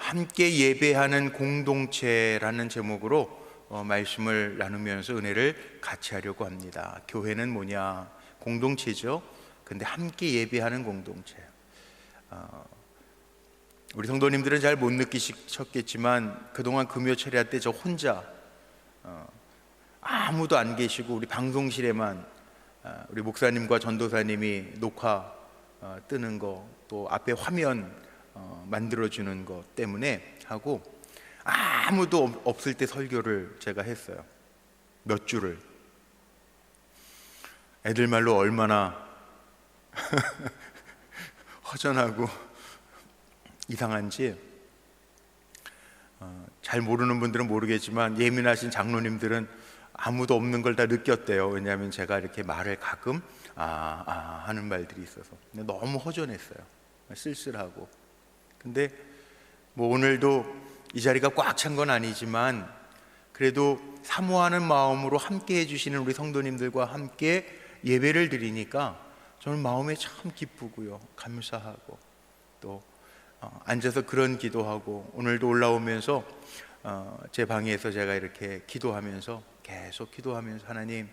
함께 예배하는 공동체라는 제목으로 말씀을 나누면서 은혜를 같이 하려고 합니다. 교회는 뭐냐? 공동체죠. 근데 함께 예배하는 공동체. 우리 성도님들은 잘 못 느끼셨겠지만 그동안 금요 철야 때 저 혼자 아무도 안 계시고 우리 방송실에만 우리 목사님과 전도사님이 녹화 뜨는 거, 또 앞에 화면 만들어주는 것 때문에 하고 아무도 없을 때 설교를 제가 했어요. 몇 주를. 애들 말로 얼마나 허전하고 이상한지 잘 모르는 분들은 모르겠지만 예민하신 장로님들은 아무도 없는 걸 다 느꼈대요. 왜냐하면 제가 이렇게 말을 가끔 하는 말들이 있어서 너무 허전했어요. 쓸쓸하고. 근데 뭐 오늘도 이 자리가 꽉 찬 건 아니지만 그래도 사모하는 마음으로 함께 해주시는 우리 성도님들과 함께 예배를 드리니까 저는 마음에 참 기쁘고요, 감사하고 또 앉아서 그런 기도하고, 오늘도 올라오면서 제 방에서 제가 이렇게 기도하면서 계속 기도하면서 하나님,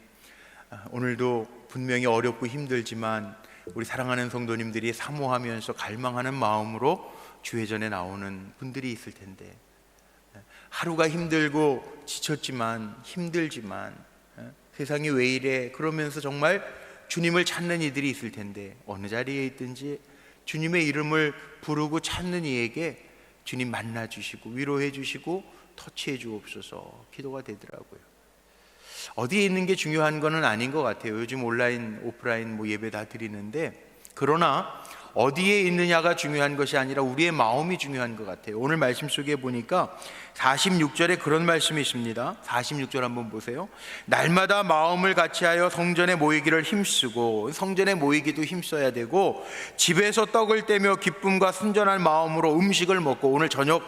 오늘도 분명히 어렵고 힘들지만 우리 사랑하는 성도님들이 사모하면서 갈망하는 마음으로 주회전에 나오는 분들이 있을 텐데, 하루가 힘들고 지쳤지만 힘들지만 세상이 왜 이래 그러면서 정말 주님을 찾는 이들이 있을 텐데, 어느 자리에 있든지 주님의 이름을 부르고 찾는 이에게 주님 만나 주시고 위로해 주시고 터치해 주옵소서 기도가 되더라고요. 어디에 있는 게 중요한 거는 아닌 것 같아요. 요즘 온라인 오프라인 뭐 예배 다 드리는데, 그러나 어디에 있느냐가 중요한 것이 아니라 우리의 마음이 중요한 것 같아요. 오늘 말씀 속에 보니까 46절에 그런 말씀이 있습니다. 46절 한번 보세요. 날마다 마음을 같이하여 성전에 모이기를 힘쓰고, 성전에 모이기도 힘써야 되고, 집에서 떡을 떼며 기쁨과 순전한 마음으로 음식을 먹고, 오늘 저녁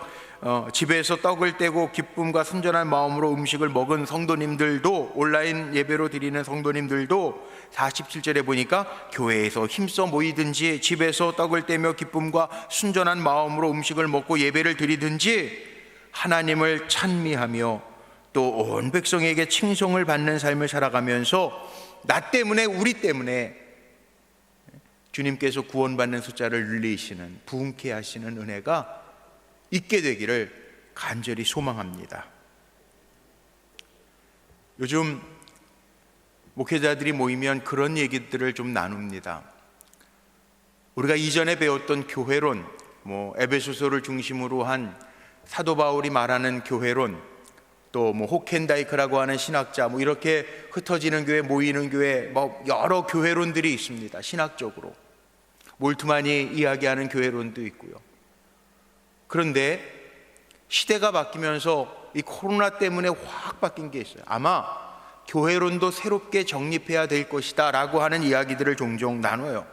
집에서 떡을 떼고 기쁨과 순전한 마음으로 음식을 먹은 성도님들도, 온라인 예배로 드리는 성도님들도 47절에 보니까 교회에서 힘써 모이든지 집에서 떡을 떼며 기쁨과 순전한 마음으로 음식을 먹고 예배를 드리든지 하나님을 찬미하며 또 온 백성에게 칭송을 받는 삶을 살아가면서 나 때문에, 우리 때문에 주님께서 구원받는 숫자를 늘리시는, 부흥케 하시는 은혜가 있게 되기를 간절히 소망합니다. 요즘 목회자들이 모이면 그런 얘기들을 좀 나눕니다. 우리가 이전에 배웠던 교회론, 에베소서를 중심으로 한 사도 바울이 말하는 교회론, 또 호켄다이크라고 하는 신학자, 이렇게 흩어지는 교회, 모이는 교회, 여러 교회론들이 있습니다. 신학적으로 몰트만이 이야기하는 교회론도 있고요. 그런데 시대가 바뀌면서 이 코로나 때문에 확 바뀐 게 있어요. 아마 교회론도 새롭게 정립해야 될 것이다 라고 하는 이야기들을 종종 나눠요.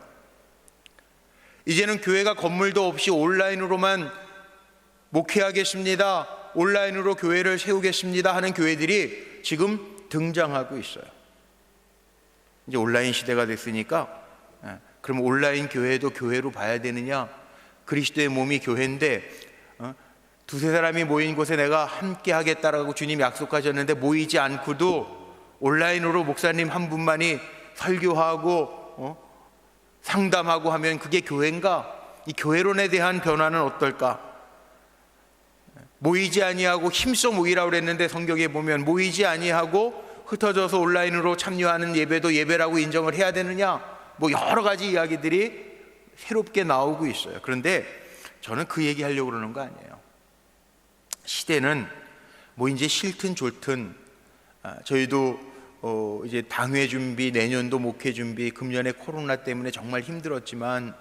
이제는 교회가 건물도 없이 온라인으로만 목회하겠습니다, 온라인으로 교회를 세우겠습니다 하는 교회들이 지금 등장하고 있어요. 이제 온라인 시대가 됐으니까 그럼 온라인 교회도 교회로 봐야 되느냐? 그리스도의 몸이 교회인데 두세 사람이 모인 곳에 내가 함께 하겠다라고 주님 약속하셨는데 모이지 않고도 온라인으로 목사님 한 분만이 설교하고 상담하고 하면 그게 교회인가? 이 교회론에 대한 변화는 어떨까? 모이지 아니하고 힘써 모이라고 그랬는데 성경에 보면 모이지 아니하고 흩어져서 온라인으로 참여하는 예배도 예배라고 인정을 해야 되느냐? 여러 가지 이야기들이 새롭게 나오고 있어요. 그런데 저는 그 얘기 하려고 그러는 거 아니에요. 시대는 이제 싫든 좋든, 저희도 이제 당회 준비, 내년도 목회 준비, 금년에 코로나 때문에 정말 힘들었지만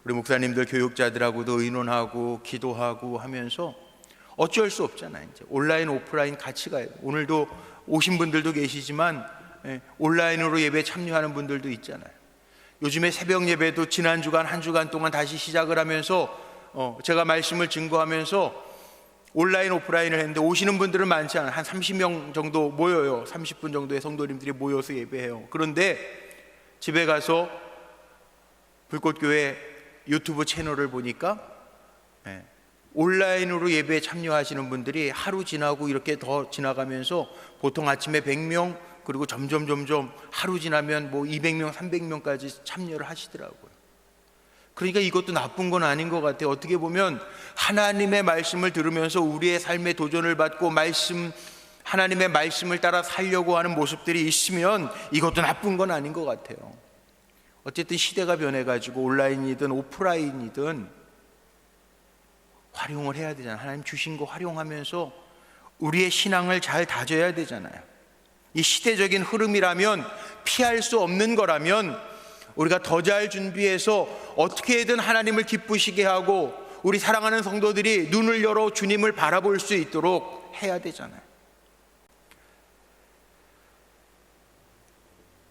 우리 목사님들, 교육자들하고도 의논하고 기도하고 하면서 어쩔 수 없잖아요. 이제 온라인 오프라인 같이 가요. 오늘도 오신 분들도 계시지만 온라인으로 예배 참여하는 분들도 있잖아요. 요즘에 새벽 예배도 지난 주간 한 주간 동안 다시 시작을 하면서 제가 말씀을 증거하면서 온라인 오프라인을 했는데 오시는 분들은 많지 않아요. 한 30명 정도 모여요. 30분 정도의 성도님들이 모여서 예배해요. 그런데 집에 가서 불꽃교회 유튜브 채널을 보니까 온라인으로 예배에 참여하시는 분들이 하루 지나고 이렇게 더 지나가면서 보통 아침에 100명, 그리고 점점 하루 지나면 뭐 200명, 300명까지 참여를 하시더라고요. 그러니까 이것도 나쁜 건 아닌 것 같아요. 어떻게 보면 하나님의 말씀을 들으면서 우리의 삶에 도전을 받고 하나님의 말씀을 따라 살려고 하는 모습들이 있으면 이것도 나쁜 건 아닌 것 같아요. 어쨌든 시대가 변해가지고 온라인이든 오프라인이든 활용을 해야 되잖아요. 하나님 주신 거 활용하면서 우리의 신앙을 잘 다져야 되잖아요. 이 시대적인 흐름이라면, 피할 수 없는 거라면 우리가 더 잘 준비해서 어떻게든 하나님을 기쁘시게 하고 우리 사랑하는 성도들이 눈을 열어 주님을 바라볼 수 있도록 해야 되잖아요.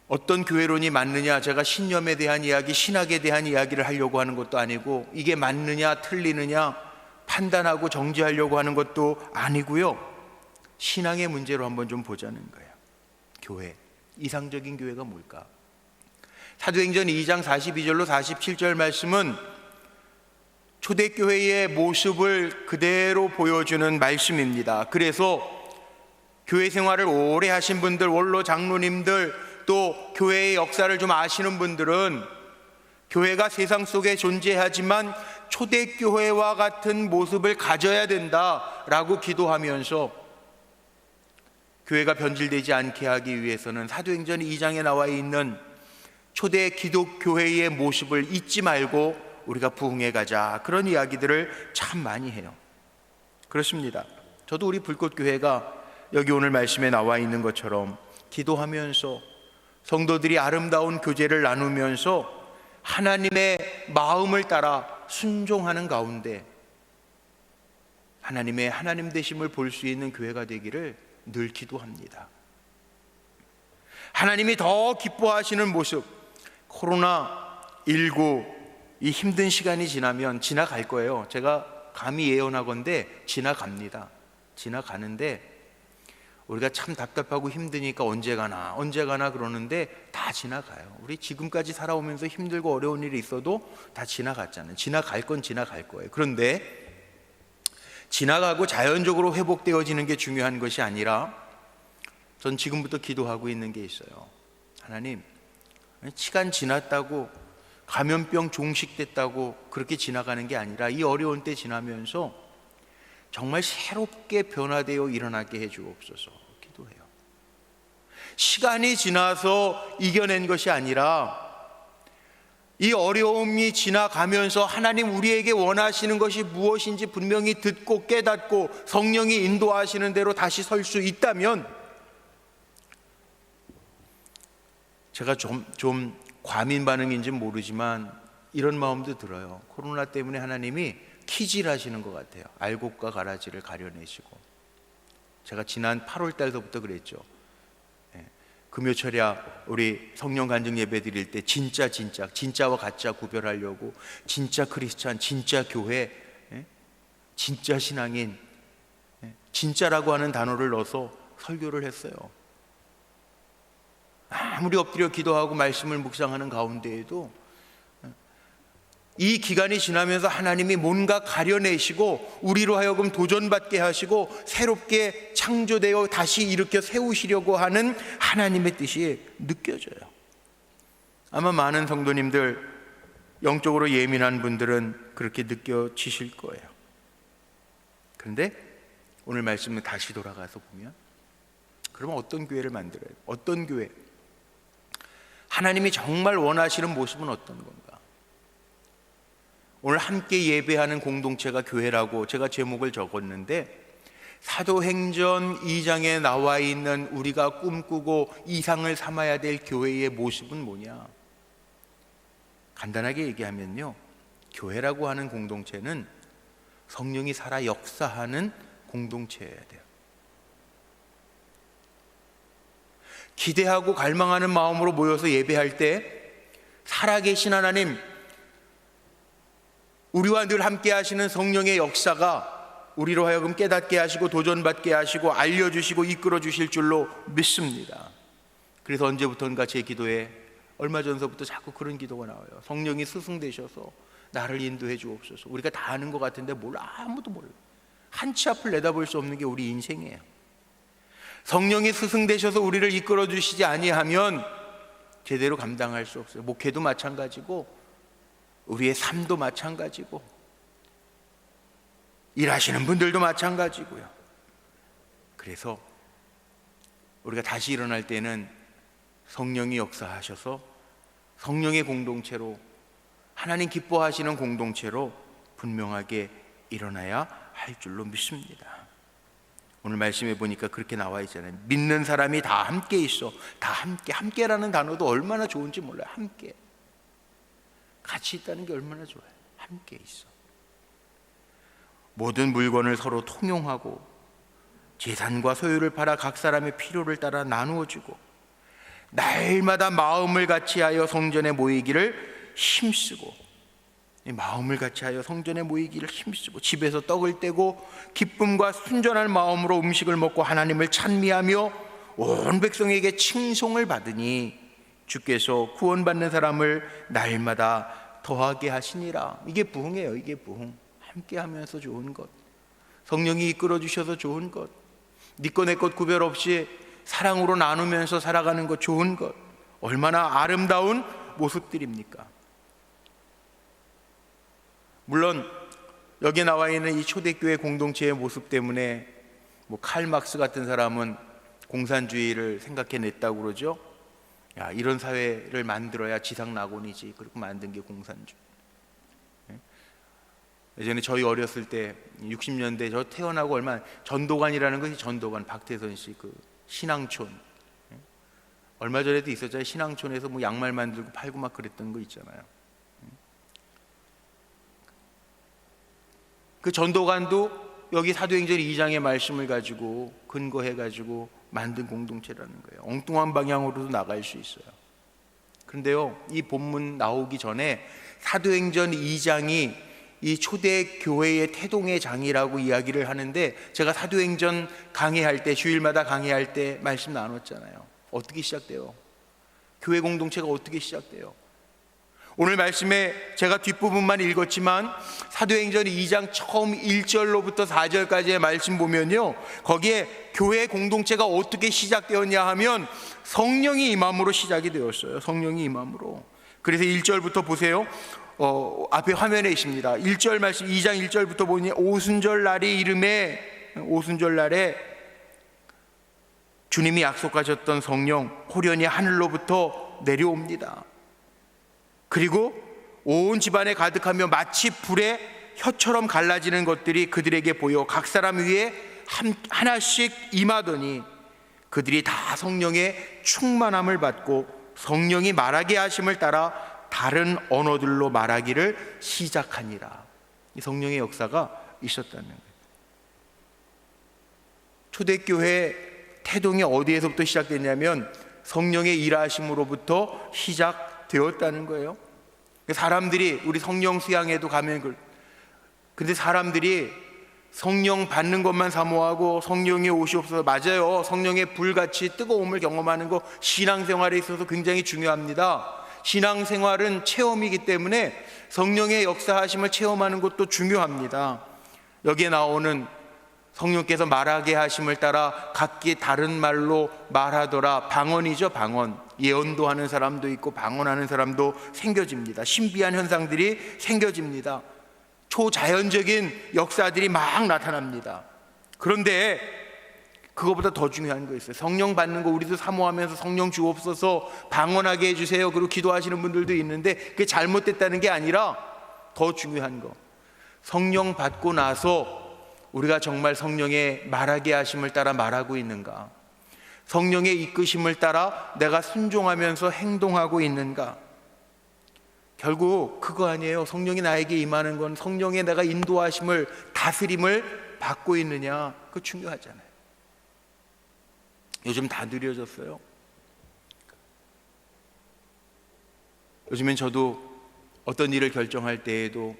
어떤 교회론이 맞느냐, 제가 신념에 대한 이야기, 신학에 대한 이야기를 하려고 하는 것도 아니고, 이게 맞느냐 틀리느냐 판단하고 정지하려고 하는 것도 아니고요. 신앙의 문제로 한번 좀 보자는 거예요. 교회, 이상적인 교회가 뭘까? 사도행전 2장 42절로 47절 말씀은 초대교회의 모습을 그대로 보여주는 말씀입니다. 그래서 교회 생활을 오래 하신 분들, 원로 장로님들, 또 교회의 역사를 좀 아시는 분들은 교회가 세상 속에 존재하지만 초대교회와 같은 모습을 가져야 된다라고 기도하면서 교회가 변질되지 않게 하기 위해서는 사도행전 2장에 나와 있는 초대 기독교회의 모습을 잊지 말고 우리가 부흥해 가자, 그런 이야기들을 참 많이 해요. 그렇습니다. 저도 우리 불꽃교회가 여기 오늘 말씀에 나와 있는 것처럼 기도하면서 성도들이 아름다운 교제를 나누면서 하나님의 마음을 따라 순종하는 가운데 하나님 되심을 볼 수 있는 교회가 되기를 늘 기도합니다. 하나님이 더 기뻐하시는 모습, 코로나19 이 힘든 시간이 지나면 지나갈 거예요. 제가 감히 예언하건대 지나갑니다. 지나가는데 우리가 참 답답하고 힘드니까 언제 가나 그러는데 다 지나가요. 우리 지금까지 살아오면서 힘들고 어려운 일이 있어도 다 지나갔잖아요. 지나갈 건 지나갈 거예요. 그런데 지나가고 자연적으로 회복되어지는 게 중요한 것이 아니라, 전 지금부터 기도하고 있는 게 있어요. 하나님, 시간 지났다고, 감염병 종식됐다고 그렇게 지나가는 게 아니라 이 어려운 때 지나면서 정말 새롭게 변화되어 일어나게 해주옵소서 기도해요. 시간이 지나서 이겨낸 것이 아니라 이 어려움이 지나가면서 하나님 우리에게 원하시는 것이 무엇인지 분명히 듣고 깨닫고 성령이 인도하시는 대로 다시 설 수 있다면, 제가 좀 과민 반응인지 모르지만 이런 마음도 들어요. 코로나 때문에 하나님이 키질하시는 것 같아요. 알곡과 가라지를 가려내시고. 제가 지난 8월 달서부터 그랬죠. 금요철야 우리 성령 간증 예배 드릴 때 진짜와 가짜 구별하려고 진짜 크리스찬, 진짜 교회, 진짜 신앙인, 진짜라고 하는 단어를 넣어서 설교를 했어요. 아무리 엎드려 기도하고 말씀을 묵상하는 가운데에도 이 기간이 지나면서 하나님이 뭔가 가려내시고 우리로 하여금 도전받게 하시고 새롭게 창조되어 다시 일으켜 세우시려고 하는 하나님의 뜻이 느껴져요. 아마 많은 성도님들, 영적으로 예민한 분들은 그렇게 느껴지실 거예요. 그런데 오늘 말씀을 다시 돌아가서 보면, 그러면 어떤 교회를 만들어요? 어떤 교회? 하나님이 정말 원하시는 모습은 어떤 건가? 오늘 함께 예배하는 공동체가 교회라고 제가 제목을 적었는데, 사도행전 2장에 나와 있는 우리가 꿈꾸고 이상을 삼아야 될 교회의 모습은 뭐냐? 간단하게 얘기하면요, 교회라고 하는 공동체는 성령이 살아 역사하는 공동체여야 돼요. 기대하고 갈망하는 마음으로 모여서 예배할 때 살아계신 하나님, 우리와 늘 함께 하시는 성령의 역사가 우리로 하여금 깨닫게 하시고 도전받게 하시고 알려주시고 이끌어 주실 줄로 믿습니다. 그래서 언제부턴가 제 기도에, 얼마 전서부터 자꾸 그런 기도가 나와요. 성령이 스승되셔서 나를 인도해 주옵소서. 우리가 다 아는 것 같은데 몰라, 아무도 몰라. 한 치 앞을 내다볼 수 없는 게 우리 인생이에요. 성령이 스승되셔서 우리를 이끌어 주시지 아니하면 제대로 감당할 수 없어요. 목회도 마찬가지고 우리의 삶도 마찬가지고 일하시는 분들도 마찬가지고요. 그래서 우리가 다시 일어날 때는 성령이 역사하셔서 성령의 공동체로, 하나님 기뻐하시는 공동체로 분명하게 일어나야 할 줄로 믿습니다. 오늘 말씀해 보니까 그렇게 나와 있잖아요. 믿는 사람이 다 함께 있어. 다 함께. 함께라는 단어도 얼마나 좋은지 몰라요. 함께. 같이 있다는 게 얼마나 좋아요. 함께 있어. 모든 물건을 서로 통용하고 재산과 소유를 팔아 각 사람의 필요를 따라 나누어 주고 날마다 마음을 같이하여 성전에 모이기를 힘쓰고, 마음을 같이하여 성전에 모이기를 힘쓰고 집에서 떡을 떼고 기쁨과 순전한 마음으로 음식을 먹고 하나님을 찬미하며 온 백성에게 칭송을 받으니 주께서 구원받는 사람을 날마다 더하게 하시니라. 이게 부흥이에요. 이게 부흥. 함께하면서 좋은 것, 성령이 이끌어 주셔서 좋은 것, 네 것 내 것 구별 없이 사랑으로 나누면서 살아가는 것, 좋은 것, 얼마나 아름다운 모습들입니까? 물론 여기에 나와 있는 이 초대교회 공동체의 모습 때문에 칼 막스 같은 사람은 공산주의를 생각해냈다고 그러죠. 야, 이런 사회를 만들어야 지상 낙원이지. 그렇게 만든 게 공산주의. 예전에 저희 어렸을 때 60년대 저 태어나고 얼마, 전도관이라는 것이, 전도관 박태선 씨 그 신앙촌, 얼마 전에도 있었잖아요. 신앙촌에서 양말 만들고 팔고 막 그랬던 거 있잖아요. 그 전도관도 여기 사도행전 2장의 말씀을 가지고 근거해 가지고 만든 공동체라는 거예요. 엉뚱한 방향으로도 나갈 수 있어요. 그런데요, 이 본문 나오기 전에 사도행전 2장이 이 초대교회의 태동의 장이라고 이야기를 하는데, 제가 사도행전 강의할 때, 주일마다 강의할 때 말씀 나눴잖아요. 어떻게 시작돼요? 교회 공동체가 어떻게 시작돼요? 오늘 말씀에 제가 뒷부분만 읽었지만 사도행전 2장 처음 1절로부터 4절까지의 말씀 보면요, 거기에 교회 공동체가 어떻게 시작되었냐 하면 성령이 임함으로 시작이 되었어요. 성령이 임함으로. 그래서 1절부터 보세요. 앞에 화면에 있습니다. 1절 말씀, 2장 1절부터 보니 오순절 날이 이름에, 오순절 날에 주님이 약속하셨던 성령 호련히 하늘로부터 내려옵니다. 그리고 온 집안에 가득하며 마치 불에 혀처럼 갈라지는 것들이 그들에게 보여 각 사람 위에 하나씩 임하더니 그들이 다 성령의 충만함을 받고 성령이 말하게 하심을 따라 다른 언어들로 말하기를 시작하니라. 이 성령의 역사가 있었다는 거예요. 초대교회 태동이 어디에서부터 시작됐냐면 성령의 일하심으로부터 시작되었다는 거예요. 사람들이, 우리 성령 수양에도 가면 근데 사람들이 성령 받는 것만 사모하고 성령이 오시옵소서, 맞아요. 성령의 불같이 뜨거움을 경험하는 거 신앙생활에 있어서 굉장히 중요합니다. 신앙생활은 체험이기 때문에 성령의 역사하심을 체험하는 것도 중요합니다. 여기에 나오는 성령께서 말하게 하심을 따라 각기 다른 말로 말하더라. 방언이죠, 방언. 예언도 하는 사람도 있고 방언하는 사람도 생겨집니다. 신비한 현상들이 생겨집니다. 초자연적인 역사들이 막 나타납니다. 그런데 그거보다 더 중요한 거 있어요. 성령 받는 거 우리도 사모하면서 성령 주옵소서, 방언하게 해주세요, 그리고 기도하시는 분들도 있는데 그게 잘못됐다는 게 아니라 더 중요한 거, 성령 받고 나서 우리가 정말 성령의 말하게 하심을 따라 말하고 있는가, 성령의 이끄심을 따라 내가 순종하면서 행동하고 있는가. 결국 그거 아니에요. 성령이 나에게 임하는 건 성령의 내가 인도하심을, 다스림을 받고 있느냐, 그거 중요하잖아요. 요즘 다 느려졌어요. 요즘엔 저도 어떤 일을 결정할 때에도,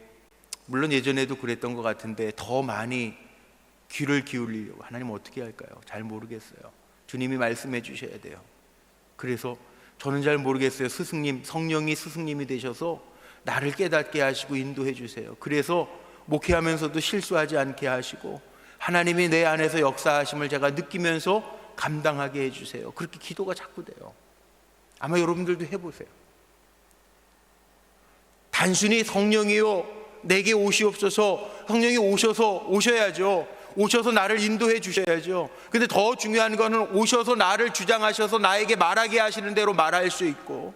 물론 예전에도 그랬던 것 같은데 더 많이 귀를 기울이려고, 하나님 어떻게 할까요? 잘 모르겠어요. 주님이 말씀해 주셔야 돼요. 그래서 저는 잘 모르겠어요. 스승님, 성령이 스승님이 되셔서 나를 깨닫게 하시고 인도해 주세요. 그래서 목회하면서도 실수하지 않게 하시고 하나님이 내 안에서 역사하심을 제가 느끼면서 감당하게 해주세요. 그렇게 기도가 자꾸 돼요. 아마 여러분들도 해보세요. 단순히 성령이요 내게 오시옵소서, 성령이 오셔야죠. 오셔서 나를 인도해 주셔야죠. 근데 더 중요한 거는 오셔서 나를 주장하셔서 나에게 말하게 하시는 대로 말할 수 있고,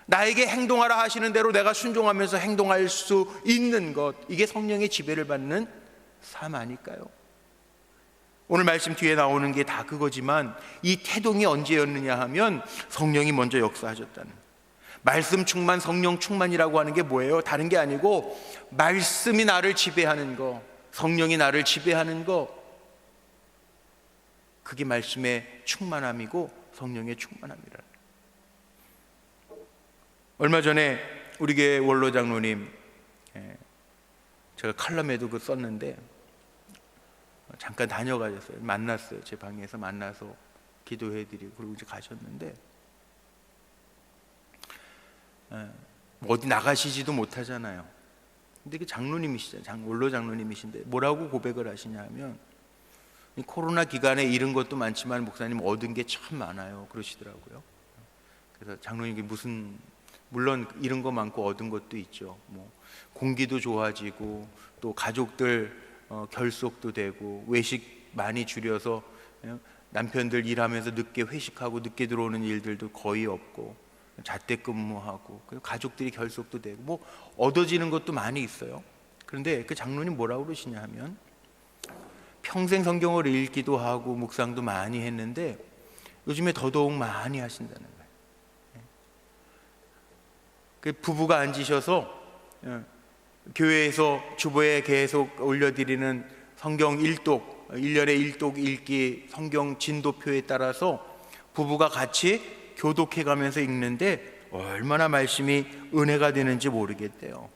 나에게 행동하라 하시는 대로 내가 순종하면서 행동할 수 있는 것, 이게 성령의 지배를 받는 삶 아닐까요? 오늘 말씀 뒤에 나오는 게 다 그거지만 이 태동이 언제였느냐 하면 성령이 먼저 역사하셨다는, 말씀 충만, 성령 충만이라고 하는 게 뭐예요? 다른 게 아니고 말씀이 나를 지배하는 거, 성령이 나를 지배하는 거, 그게 말씀의 충만함이고 성령의 충만함이라. 얼마 전에 우리 교회 원로 장로님, 제가 칼럼에도 그 썼는데 잠깐 다녀가셨어요. 만났어요. 제 방에서 만나서 기도해드리고 그리고 이제 가셨는데, 어디 나가시지도 못하잖아요. 근데 그 장로님이시잖아요. 원로 장로님이신데 뭐라고 고백을 하시냐 하면, 코로나 기간에 잃은 것도 많지만 목사님 얻은 게 참 많아요 그러시더라고요. 그래서 장로님이 물론 잃은 거 많고 얻은 것도 있죠. 뭐 공기도 좋아지고 또 가족들 결속도 되고, 외식 많이 줄여서 남편들 일하면서 늦게 회식하고 늦게 들어오는 일들도 거의 없고, 자택근무하고, 그리고 가족들이 결속도 되고, 뭐 얻어지는 것도 많이 있어요. 그런데 그 장로님 뭐라고 그러시냐 하면, 평생 성경을 읽기도 하고 묵상도 많이 했는데 요즘에 더더욱 많이 하신다는 거예요. 그 부부가 앉으셔서 교회에서 주보에 계속 올려드리는 성경 1년에 1독 읽기 성경 진도표에 따라서 부부가 같이 교독해 가면서 읽는데 얼마나 말씀이 은혜가 되는지 모르겠대요.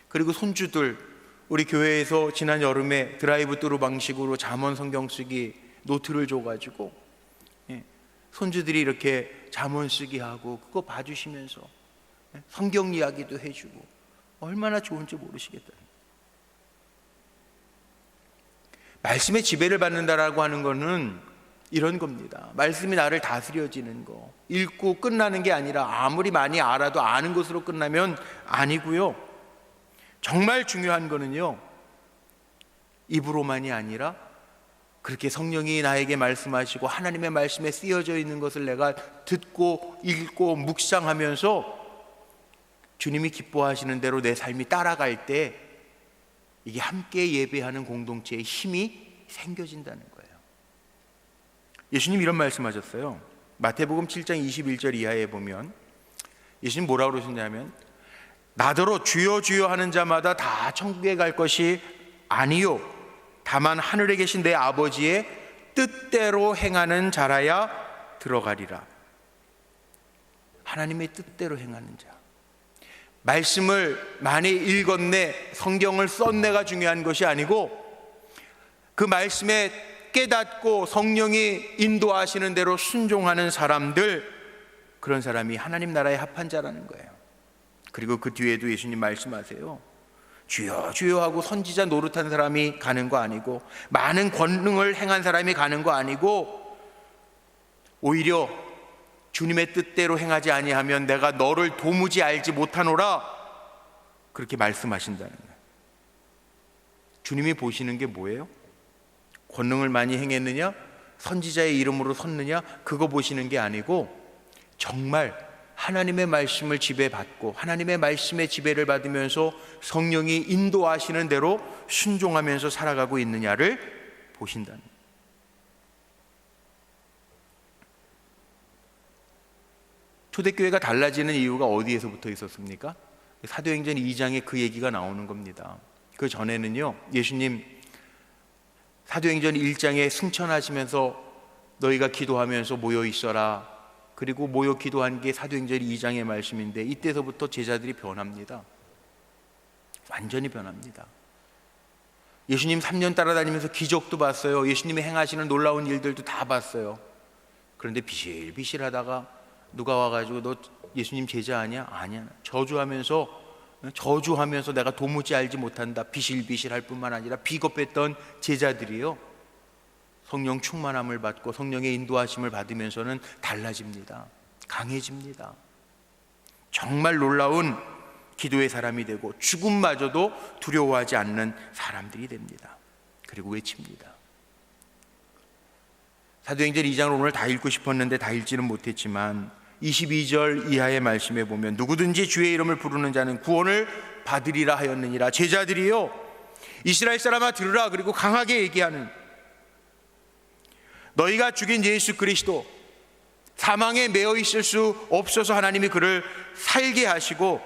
그리고 손주들, 우리 교회에서 지난 여름에 드라이브 뚜루 방식으로 잠언 성경 쓰기 노트를 줘가지고 손주들이 이렇게 잠언 쓰기 하고 그거 봐주시면서 성경 이야기도 해주고 얼마나 좋은지 모르시겠다. 말씀의 지배를 받는다라고 하는 거는 이런 겁니다. 말씀이 나를 다스려지는 거, 읽고 끝나는 게 아니라 아무리 많이 알아도 아는 것으로 끝나면 아니고요. 정말 중요한 거는요, 입으로만이 아니라 그렇게 성령이 나에게 말씀하시고 하나님의 말씀에 쓰여져 있는 것을 내가 듣고 읽고 묵상하면서 주님이 기뻐하시는 대로 내 삶이 따라갈 때 이게 함께 예배하는 공동체의 힘이 생겨진다는 거예요. 예수님 이런 말씀하셨어요. 마태복음 7장 21절 이하에 보면 예수님 뭐라고 그러셨냐면, 나더러 주여 주여 하는 자마다 다 천국에 갈 것이 아니요 다만 하늘에 계신 내 아버지의 뜻대로 행하는 자라야 들어가리라. 하나님의 뜻대로 행하는 자, 말씀을 많이 읽었네, 성경을 썼네가 중요한 것이 아니고 그 말씀에 깨닫고 성령이 인도하시는 대로 순종하는 사람들, 그런 사람이 하나님 나라에 합한 자라는 거예요. 그리고 그 뒤에도 예수님 말씀하세요. 주여 주여 하고 선지자 노릇한 사람이 가는 거 아니고, 많은 권능을 행한 사람이 가는 거 아니고, 오히려 주님의 뜻대로 행하지 아니하면 내가 너를 도무지 알지 못하노라, 그렇게 말씀하신다는 거예요. 주님이 보시는 게 뭐예요? 권능을 많이 행했느냐, 선지자의 이름으로 섰느냐, 그거 보시는 게 아니고 정말 하나님의 말씀을 지배받고 하나님의 말씀의 지배를 받으면서 성령이 인도하시는 대로 순종하면서 살아가고 있느냐를 보신다는 거예요. 초대교회가 달라지는 이유가 어디에서부터 있었습니까? 사도행전 2장에 그 얘기가 나오는 겁니다. 그 전에는요, 예수님 사도행전 1장에 승천하시면서 너희가 기도하면서 모여 있어라, 그리고 모여 기도한 게 사도행전 2장의 말씀인데, 이때서부터 제자들이 변합니다. 완전히 변합니다. 예수님 3년 따라다니면서 기적도 봤어요. 예수님이 행하시는 놀라운 일들도 다 봤어요. 그런데 비실비실하다가 누가 와가지고 너 예수님 제자 아니야? 아니야. 저주하면서 저주하면서 내가 도무지 알지 못한다 비실비실할 뿐만 아니라 비겁했던 제자들이요, 성령 충만함을 받고 성령의 인도하심을 받으면서는 달라집니다. 강해집니다. 정말 놀라운 기도의 사람이 되고 죽음마저도 두려워하지 않는 사람들이 됩니다. 그리고 외칩니다. 사도행전 2장을 오늘 다 읽고 싶었는데 다 읽지는 못했지만 22절 이하의 말씀에 보면 누구든지 주의 이름을 부르는 자는 구원을 받으리라 하였느니라. 제자들이요, 이스라엘 사람아 들으라. 그리고 강하게 얘기하는, 너희가 죽인 예수 그리스도 사망에 매어 있을 수 없어서 하나님이 그를 살게 하시고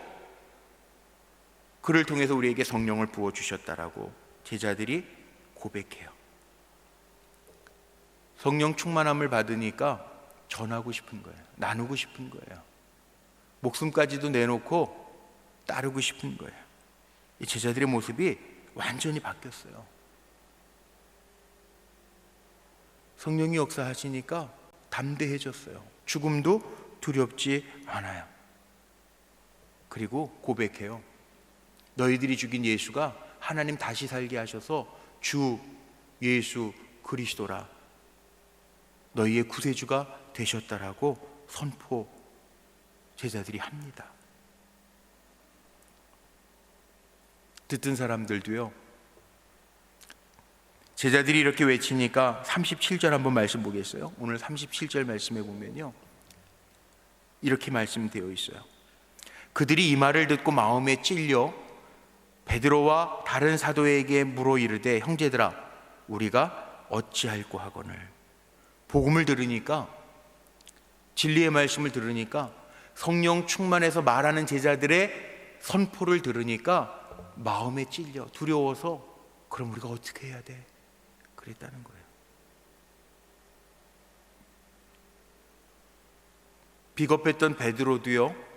그를 통해서 우리에게 성령을 부어주셨다라고 제자들이 고백해요. 성령 충만함을 받으니까 전하고 싶은 거예요. 나누고 싶은 거예요. 목숨까지도 내놓고 따르고 싶은 거예요. 이 제자들의 모습이 완전히 바뀌었어요. 성령이 역사하시니까 담대해졌어요. 죽음도 두렵지 않아요. 그리고 고백해요. 너희들이 죽인 예수가 하나님 다시 살게 하셔서 주 예수 그리스도라, 너희의 구세주가 되셨다라고 선포 제자들이 합니다. 듣던 사람들도요, 제자들이 이렇게 외치니까 37절 한번 말씀 보겠어요? 오늘 37절 말씀에 보면요, 이렇게 말씀되어 있어요. 그들이 이 말을 듣고 마음에 찔려 베드로와 다른 사도에게 물어 이르되, 형제들아 우리가 어찌할꼬 하거늘. 복음을 들으니까, 진리의 말씀을 들으니까, 성령 충만해서 말하는 제자들의 선포를 들으니까 마음에 찔려 두려워서, 그럼 우리가 어떻게 해야 돼? 그랬다는 거예요. 비겁했던 베드로도요,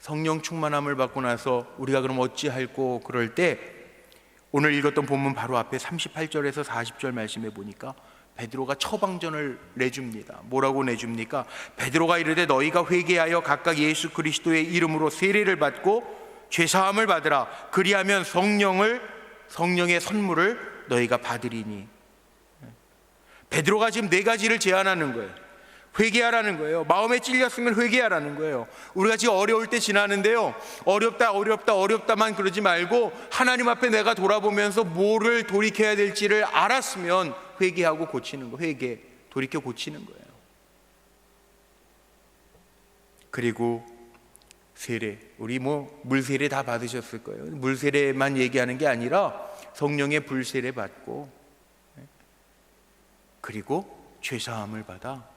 성령 충만함을 받고 나서 우리가 그럼 어찌할꼬 그럴 때, 오늘 읽었던 본문 바로 앞에 38절에서 40절 말씀에 보니까 베드로가 처방전을 내줍니다. 뭐라고 내줍니까? 베드로가 이르되 너희가 회개하여 각각 예수 그리스도의 이름으로 세례를 받고 죄사함을 받으라. 그리하면 성령의 선물을 너희가 받으리니. 베드로가 지금 네 가지를 제안하는 거예요. 회개하라는 거예요. 마음에 찔렸으면 회개하라는 거예요. 우리가 지금 어려울 때 지나는데요, 어렵다만 그러지 말고 하나님 앞에 내가 돌아보면서 뭐를 돌이켜야 될지를 알았으면 회개하고 고치는 거, 돌이켜 고치는 거예요. 그리고 세례, 우리 물세례 다 받으셨을 거예요. 물세례만 얘기하는 게 아니라 성령의 불세례 받고, 그리고 죄사함을 받아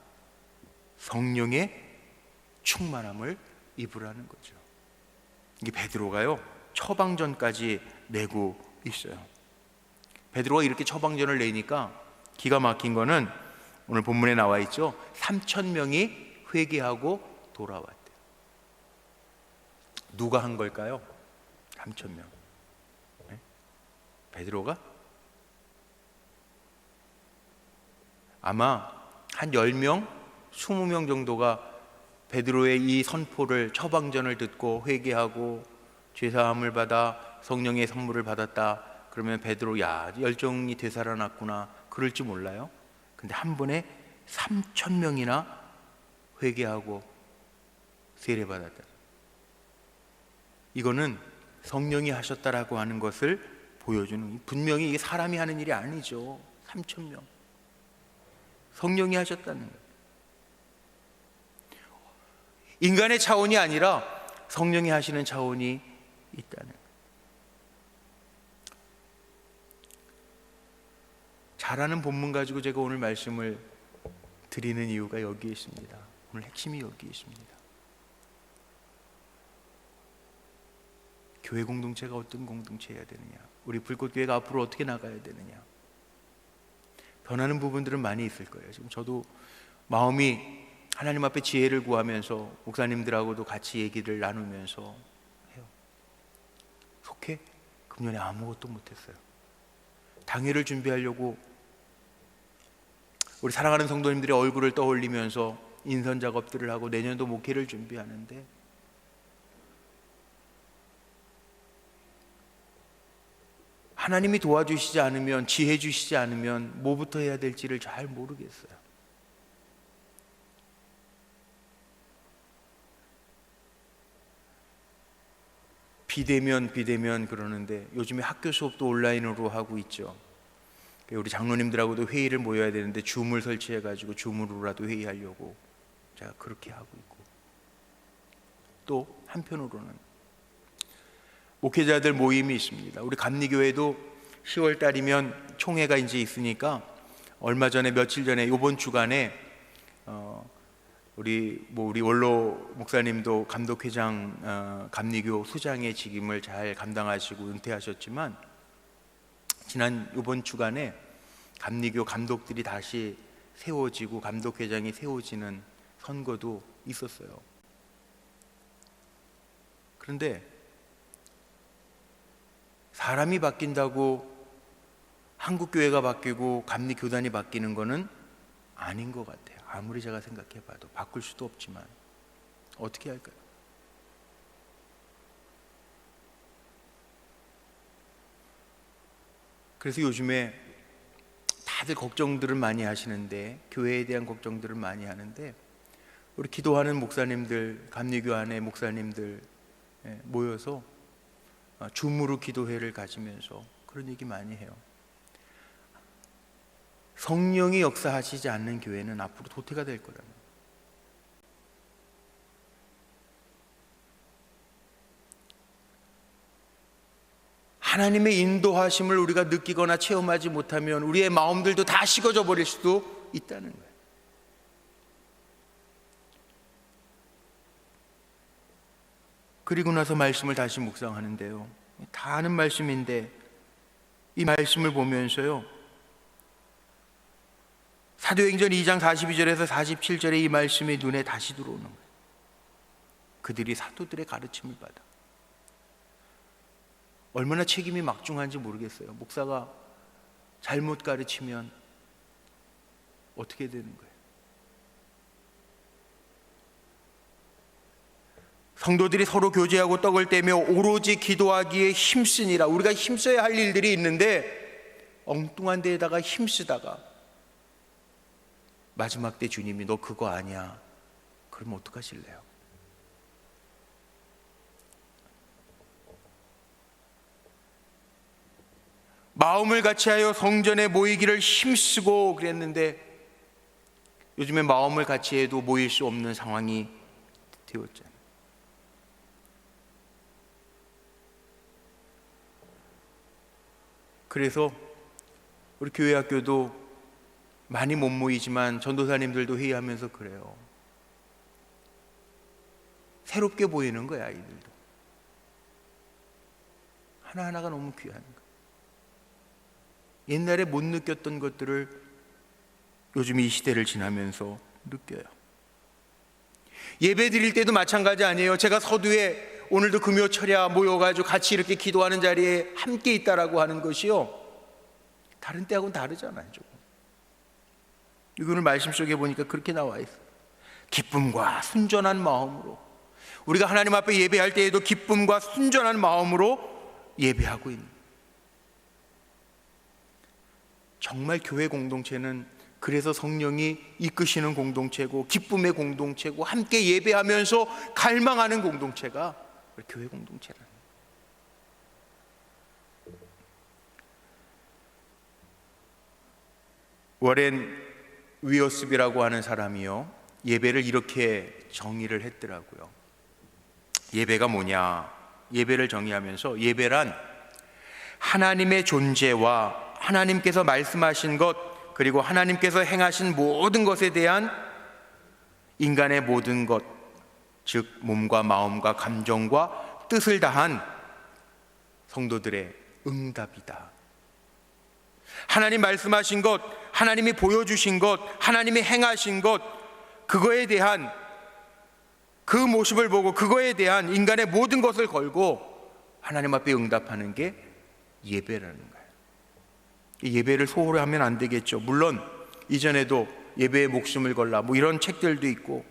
성령의 충만함을 입으라는 거죠. 이게 베드로가요, 처방전까지 내고 있어요. 베드로가 이렇게 처방전을 내니까 기가 막힌 거는 오늘 본문에 나와 있죠. 3,000명이 회개하고 돌아왔대요. 누가 한 걸까요? 3,000명. 네? 베드로가? 아마 한 10명, 20명 정도가 베드로의 이 선포를, 처방전을 듣고 회개하고 죄사함을 받아 성령의 선물을 받았다 그러면 베드로, 야, 열정이 되살아났구나 그럴지 몰라요. 근데 한 번에 3,000명이나 회개하고 세례받았다. 이거는 성령이 하셨다라고 하는 것을 보여주는, 분명히 이게 사람이 하는 일이 아니죠. 3,000명 성령이 하셨다는 거예요. 인간의 차원이 아니라 성령이 하시는 차원이 있다는 거예요. 잘하는 본문 가지고 제가 오늘 말씀을 드리는 이유가 여기에 있습니다. 오늘 핵심이 여기에 있습니다. 교회 공동체가 어떤 공동체여야 되느냐, 우리 불꽃교회가 앞으로 어떻게 나가야 되느냐, 변하는 부분들은 많이 있을 거예요. 지금 저도 마음이 하나님 앞에 지혜를 구하면서 목사님들하고도 같이 얘기를 나누면서 해요. 속해? 금년에 아무것도 못했어요. 당회를 준비하려고 우리 사랑하는 성도님들의 얼굴을 떠올리면서 인선 작업들을 하고 내년도 목회를 준비하는데 하나님이 도와주시지 않으면, 지혜 주시지 않으면 뭐부터 해야 될지를 잘 모르겠어요. 비대면 그러는데 요즘에 학교 수업도 온라인으로 하고 있죠. 우리 장로님들하고도 회의를 모여야 되는데 줌을 설치해가지고 줌으로라도 회의하려고 제가 그렇게 하고 있고, 또 한편으로는 목회자들 모임이 있습니다. 우리 감리교회도 10월 달이면 총회가 이제 있으니까 얼마 전에, 며칠 전에, 이번 주간에 우리 원로 목사님도 감독회장, 감리교 수장의 직임을 잘 감당하시고 은퇴하셨지만, 이번 주간에 감리교 감독들이 다시 세워지고 감독회장이 세워지는 선거도 있었어요. 그런데 사람이 바뀐다고 한국교회가 바뀌고 감리교단이 바뀌는 거는 아닌 것 같아요. 아무리 제가 생각해봐도. 바꿀 수도 없지만 어떻게 할까요? 그래서 요즘에 다들 걱정들을 많이 하시는데, 교회에 대한 걱정들을 많이 하는데, 우리 기도하는 목사님들, 감리교 안에 목사님들 모여서 줌으로 기도회를 가지면서 그런 얘기 많이 해요. 성령이 역사하시지 않는 교회는 앞으로 도태가 될 거라는. 하나님의 인도하심을 우리가 느끼거나 체험하지 못하면 우리의 마음들도 다 식어져 버릴 수도 있다는 거예요. 그리고 나서 말씀을 다시 묵상하는데요, 다 아는 말씀인데 이 말씀을 보면서요, 사도행전 2장 42절에서 47절에 이 말씀이 눈에 다시 들어오는 거예요. 그들이 사도들의 가르침을 받아. 얼마나 책임이 막중한지 모르겠어요. 목사가 잘못 가르치면 어떻게 되는 거예요? 성도들이 서로 교제하고 떡을 떼며 오로지 기도하기에 힘쓰니라. 우리가 힘써야 할 일들이 있는데 엉뚱한 데에다가 힘쓰다가 마지막 때 주님이 너 그거 아니야, 그러면 어떡하실래요? 마음을 같이하여 성전에 모이기를 힘쓰고 그랬는데 요즘에 마음을 같이해도 모일 수 없는 상황이 되었잖아요. 그래서 우리 교회 학교도 많이 못 모이지만 전도사님들도 회의하면서 그래요. 새롭게 보이는 거야, 아이들도. 하나하나가 너무 귀한 거야. 옛날에 못 느꼈던 것들을 요즘 이 시대를 지나면서 느껴요. 예배 드릴 때도 마찬가지 아니에요. 제가 서두에 오늘도 금요 철야 모여가지고 같이 이렇게 기도하는 자리에 함께 있다라고 하는 것이요, 다른 때하고는 다르잖아요. 조금. 오늘 말씀 속에 보니까 그렇게 나와 있어요. 기쁨과 순전한 마음으로, 우리가 하나님 앞에 예배할 때에도 기쁨과 순전한 마음으로 예배하고 있는, 정말 교회 공동체는 그래서 성령이 이끄시는 공동체고 기쁨의 공동체고 함께 예배하면서 갈망하는 공동체가 교회 공동체라는. 워렌 위어스비라고 하는 사람이요, 예배를 이렇게 정의를 했더라고요. 예배가 뭐냐? 예배를 정의하면서 예배란 하나님의 존재와 하나님께서 말씀하신 것, 그리고 하나님께서 행하신 모든 것에 대한 인간의 모든 것, 즉 몸과 마음과 감정과 뜻을 다한 성도들의 응답이다. 하나님 말씀하신 것, 하나님이 보여주신 것, 하나님이 행하신 것, 그거에 대한 그 모습을 보고 그거에 대한 인간의 모든 것을 걸고 하나님 앞에 응답하는 게 예배라는 거예요. 예배를 소홀히 하면 안 되겠죠. 물론 이전에도 예배에 목숨을 걸라 뭐 이런 책들도 있고,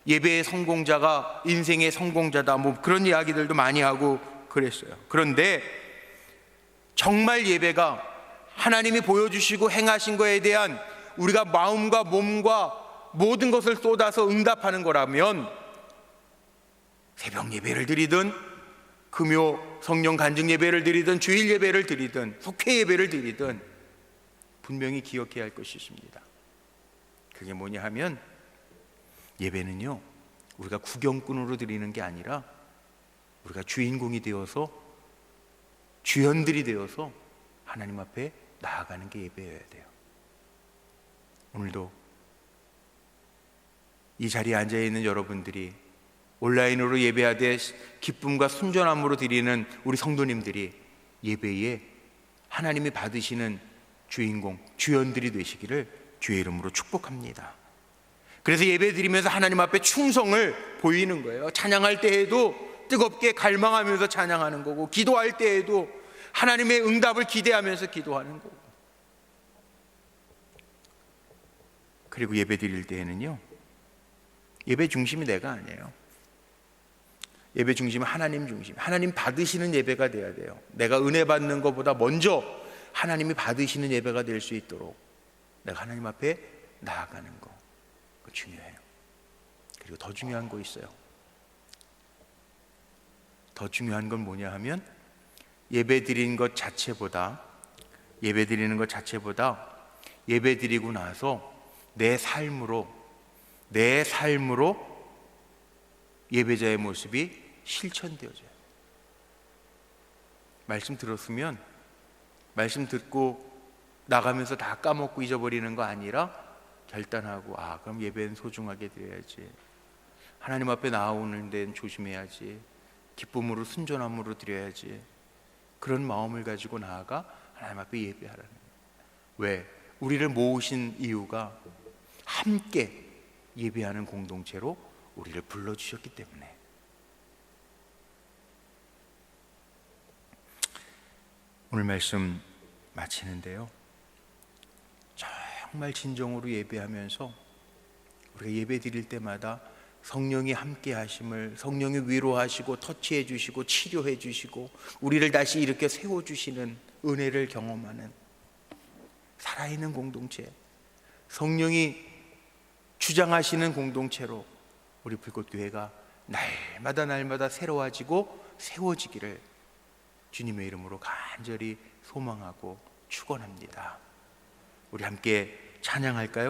예배의 성공자가 인생의 성공자다 뭐 그런 이야기들도 많이 하고 그랬어요. 그런데 정말 예배가 하나님이 보여주시고 행하신 거에 대한 우리가 마음과 몸과 모든 것을 쏟아서 응답하는 거라면 새벽 예배를 드리든 금요 성령 간증 예배를 드리든 주일 예배를 드리든 속회 예배를 드리든 분명히 기억해야 할 것이 있습니다. 그게 뭐냐 하면 예배는요, 우리가 구경꾼으로 드리는 게 아니라 우리가 주인공이 되어서 주연들이 되어서 하나님 앞에 나아가는 게 예배여야 돼요. 오늘도 이 자리에 앉아있는 여러분들이 온라인으로 예배하되 기쁨과 순전함으로 드리는 우리 성도님들이 예배에 하나님이 받으시는 주인공, 주연들이 되시기를 주의 이름으로 축복합니다. 그래서 예배 드리면서 하나님 앞에 충성을 보이는 거예요. 찬양할 때에도 뜨겁게 갈망하면서 찬양하는 거고, 기도할 때에도 하나님의 응답을 기대하면서 기도하는 거고, 그리고 예배 드릴 때에는요, 예배 중심이 내가 아니에요. 예배 중심은 하나님 중심, 하나님 받으시는 예배가 돼야 돼요. 내가 은혜 받는 것보다 먼저 하나님이 받으시는 예배가 될 수 있도록 내가 하나님 앞에 나아가는 거, 그거 중요해요. 그리고 더 중요한 거 있어요. 더 중요한 건 뭐냐 하면 예배 드리는 것 자체보다 예배 드리고 나서 내 삶으로 예배자의 모습이 실천되어져요. 말씀 들었으면 말씀 듣고 나가면서 다 까먹고 잊어버리는 거 아니라 결단하고, 그럼 예배는 소중하게 드려야지, 하나님 앞에 나오는 데는 조심해야지, 기쁨으로 순전함으로 드려야지, 그런 마음을 가지고 나아가 하나님 앞에 예배하라는 거예요. 왜? 우리를 모으신 이유가 함께 예배하는 공동체로 우리를 불러주셨기 때문에. 오늘 말씀 마치는데요, 정말 진정으로 예배하면서 우리가 예배 드릴 때마다 성령이 함께 하심을, 성령이 위로하시고 터치해 주시고 치료해 주시고 우리를 다시 이렇게 세워주시는 은혜를 경험하는 살아있는 공동체, 성령이 주장하시는 공동체로 우리 불꽃교회가 날마다 새로워지고 세워지기를 주님의 이름으로 간절히 소망하고 축원합니다. 우리 함께 찬양할까요?